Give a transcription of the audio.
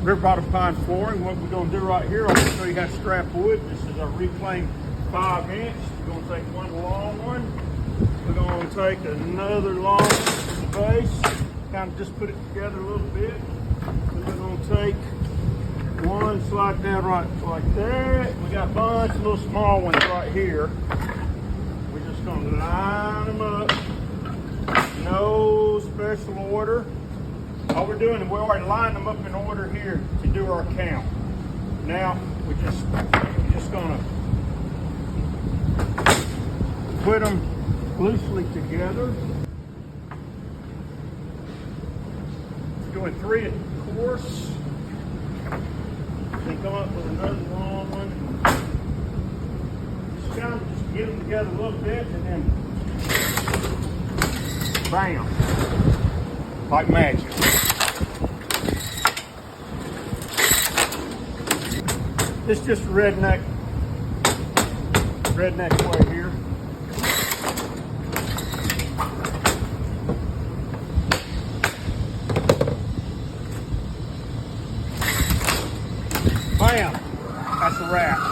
River Bottom Pine Flooring. What we're going to do right here, I'm going to show you how to strap wood. This is our reclaimed 5-inch. We're going to take one long one. We're going to take another long one to the base, kind of just put it together a little bit. And we're going to take one, slide down right like that. We got a bunch of little small ones right here. We're just going to line them up. No special order. All we're doing is we already lined them up in order here to do our count. Now we're just gonna put them loosely together. Doing 3 of course. Then come up with another long one. Just kind of just get them together a little bit and then bam. Like magic. This is just redneck way here. Bam! That's a wrap.